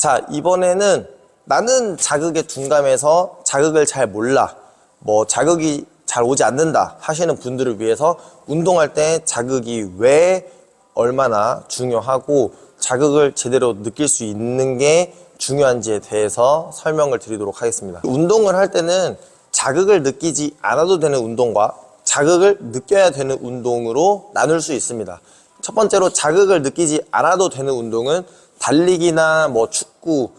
자, 이번에는 나는 자극에 둔감해서 자극을 잘 몰라, 자극이 잘 오지 않는다 하시는 분들을 위해서 운동할 때 자극이 왜 얼마나 중요하고 자극을 제대로 느낄 수 있는 게 중요한지에 대해서 설명을 드리도록 하겠습니다. 운동을 할 때는 자극을 느끼지 않아도 되는 운동과 자극을 느껴야 되는 운동으로 나눌 수 있습니다. 첫 번째로 자극을 느끼지 않아도 되는 운동은 달리기나 축구,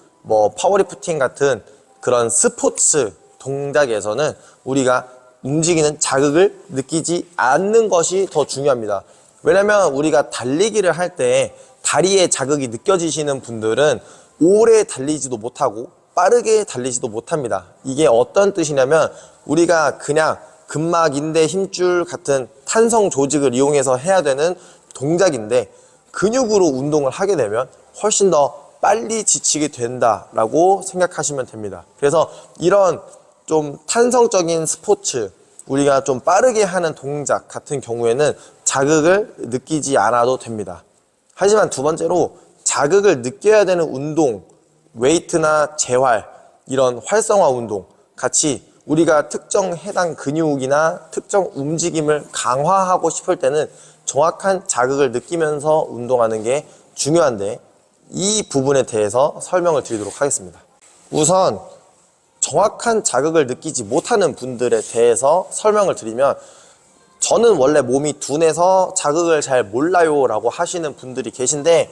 파워리프팅 같은 그런 스포츠 동작에서는 우리가 움직이는 자극을 느끼지 않는 것이 더 중요합니다. 왜냐면 우리가 달리기를 할 때 다리에 자극이 느껴지시는 분들은 오래 달리지도 못하고 빠르게 달리지도 못합니다. 이게 어떤 뜻이냐면 우리가 그냥 근막, 인대, 힘줄 같은 탄성 조직을 이용해서 해야 되는 동작인데 근육으로 운동을 하게 되면 훨씬 더 빨리 지치게 된다라고 생각하시면 됩니다. 그래서 이런 좀 탄성적인 스포츠, 우리가 좀 빠르게 하는 동작 같은 경우에는 자극을 느끼지 않아도 됩니다. 하지만 두 번째로 자극을 느껴야 되는 운동, 웨이트나 재활, 이런 활성화 운동 같이 우리가 특정 해당 근육이나 특정 움직임을 강화하고 싶을 때는 정확한 자극을 느끼면서 운동하는 게 중요한데 이 부분에 대해서 설명을 드리도록 하겠습니다. 우선 정확한 자극을 느끼지 못하는 분들에 대해서 설명을 드리면 저는 원래 몸이 둔해서 자극을 잘 몰라요 라고 하시는 분들이 계신데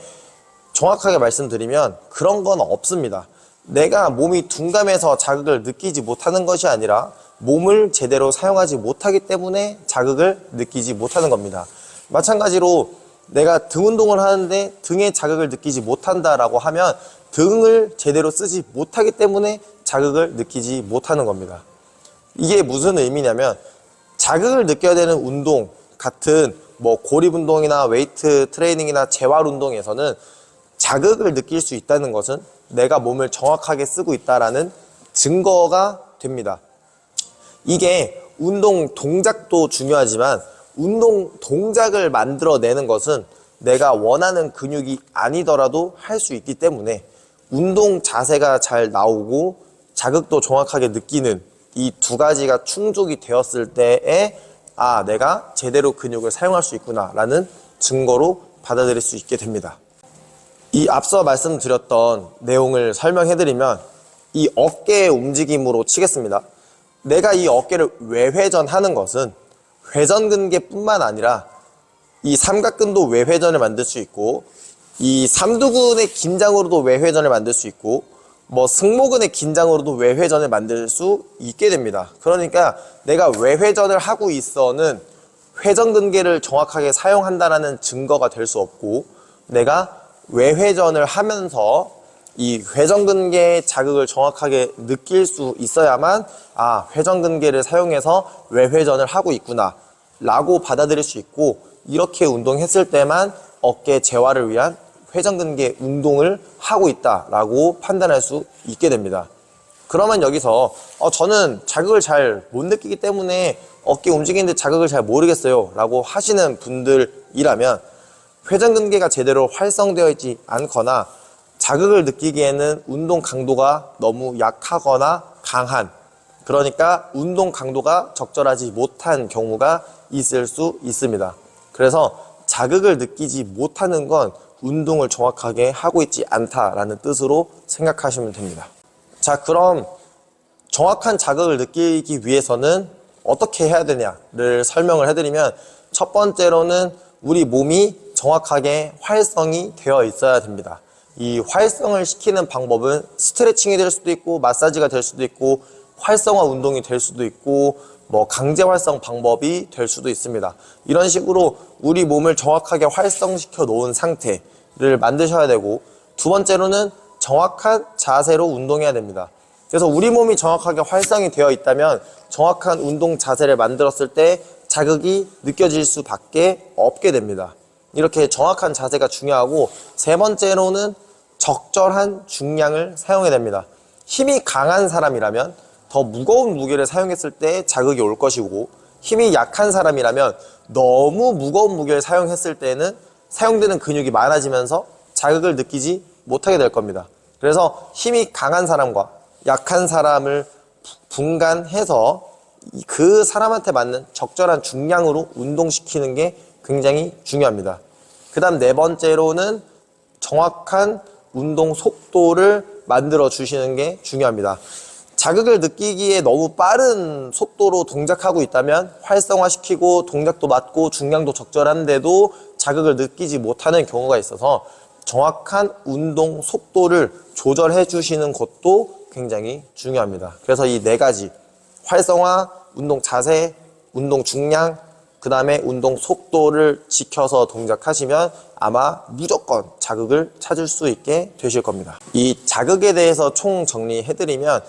정확하게 말씀드리면 그런 건 없습니다. 내가 몸이 둔감해서 자극을 느끼지 못하는 것이 아니라 몸을 제대로 사용하지 못하기 때문에 자극을 느끼지 못하는 겁니다. 마찬가지로 내가 등 운동을 하는데 등에 자극을 느끼지 못한다라고 하면 등을 제대로 쓰지 못하기 때문에 자극을 느끼지 못하는 겁니다. 이게 무슨 의미냐면 자극을 느껴야 되는 운동 같은 고립 운동이나 웨이트 트레이닝이나 재활 운동에서는 자극을 느낄 수 있다는 것은 내가 몸을 정확하게 쓰고 있다라는 증거가 됩니다. 이게 운동 동작도 중요하지만 운동 동작을 만들어내는 것은 내가 원하는 근육이 아니더라도 할 수 있기 때문에 운동 자세가 잘 나오고 자극도 정확하게 느끼는 이 두 가지가 충족이 되었을 때에 내가 제대로 근육을 사용할 수 있구나 라는 증거로 받아들일 수 있게 됩니다. 이 앞서 말씀드렸던 내용을 설명해드리면 이 어깨의 움직임으로 치겠습니다. 내가 이 어깨를 외회전하는 것은 회전근개뿐만 아니라 이 삼각근도 외회전을 만들 수 있고 이 삼두근의 긴장으로도 외회전을 만들 수 있고 승모근의 긴장으로도 외회전을 만들 수 있게 됩니다. 그러니까 내가 외회전을 하고 있어는 회전근개를 정확하게 사용한다는 증거가 될 수 없고 내가 외회전을 하면서 이 회전근개의 자극을 정확하게 느낄 수 있어야만 회전근개를 사용해서 외회전을 하고 있구나 라고 받아들일 수 있고 이렇게 운동했을 때만 어깨 재활을 위한 회전근개 운동을 하고 있다라고 판단할 수 있게 됩니다. 그러면 여기서 저는 자극을 잘 못 느끼기 때문에 어깨 움직이는데 자극을 잘 모르겠어요 라고 하시는 분들이라면 회전근개가 제대로 활성되어 있지 않거나 자극을 느끼기에는 운동 강도가 너무 약하거나 강한, 그러니까 운동 강도가 적절하지 못한 경우가 있을 수 있습니다. 그래서 자극을 느끼지 못하는 건 운동을 정확하게 하고 있지 않다라는 뜻으로 생각하시면 됩니다. 자, 그럼 정확한 자극을 느끼기 위해서는 어떻게 해야 되냐를 설명을 해드리면 첫 번째로는 우리 몸이 정확하게 활성이 되어 있어야 됩니다. 이 활성을 시키는 방법은 스트레칭이 될 수도 있고 마사지가 될 수도 있고 활성화 운동이 될 수도 있고 강제 활성 방법이 될 수도 있습니다. 이런 식으로 우리 몸을 정확하게 활성시켜 놓은 상태를 만드셔야 되고 두 번째로는 정확한 자세로 운동해야 됩니다. 그래서 우리 몸이 정확하게 활성이 되어 있다면 정확한 운동 자세를 만들었을 때 자극이 느껴질 수밖에 없게 됩니다. 이렇게 정확한 자세가 중요하고 세 번째로는 적절한 중량을 사용해야 됩니다. 힘이 강한 사람이라면 더 무거운 무게를 사용했을 때 자극이 올 것이고 힘이 약한 사람이라면 너무 무거운 무게를 사용했을 때는 사용되는 근육이 많아지면서 자극을 느끼지 못하게 될 겁니다. 그래서 힘이 강한 사람과 약한 사람을 분간해서 그 사람한테 맞는 적절한 중량으로 운동시키는 게 굉장히 중요합니다. 그 다음 네 번째로는 정확한 운동 속도를 만들어 주시는 게 중요합니다. 자극을 느끼기에 너무 빠른 속도로 동작하고 있다면 활성화시키고 동작도 맞고 중량도 적절한데도 자극을 느끼지 못하는 경우가 있어서 정확한 운동 속도를 조절해 주시는 것도 굉장히 중요합니다. 그래서 이 네 가지 활성화, 운동 자세, 운동 중량, 그 다음에 운동 속도를 지켜서 동작하시면 아마 무조건 자극을 찾을 수 있게 되실 겁니다. 이 자극에 대해서 총 정리해드리면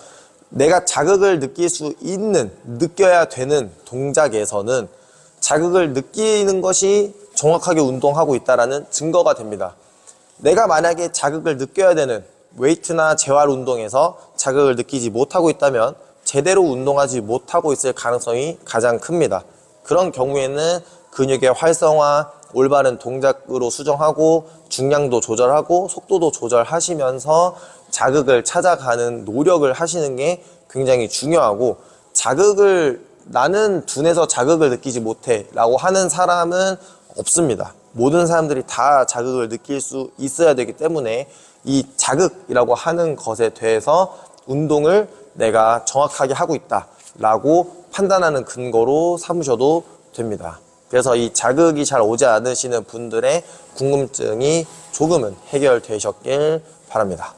내가 자극을 느낄 수 있는, 느껴야 되는 동작에서는 자극을 느끼는 것이 정확하게 운동하고 있다는 증거가 됩니다. 내가 만약에 자극을 느껴야 되는 웨이트나 재활 운동에서 자극을 느끼지 못하고 있다면 제대로 운동하지 못하고 있을 가능성이 가장 큽니다. 그런 경우에는 근육의 활성화, 올바른 동작으로 수정하고 중량도 조절하고 속도도 조절하시면서 자극을 찾아가는 노력을 하시는 게 굉장히 중요하고, 자극을 나는 둔해서 자극을 느끼지 못해 라고 하는 사람은 없습니다. 모든 사람들이 다 자극을 느낄 수 있어야 되기 때문에 이 자극이라고 하는 것에 대해서 운동을 내가 정확하게 하고 있다 라고 판단하는 근거로 삼으셔도 됩니다. 그래서 이 자극이 잘 오지 않으시는 분들의 궁금증이 조금은 해결되셨길 바랍니다.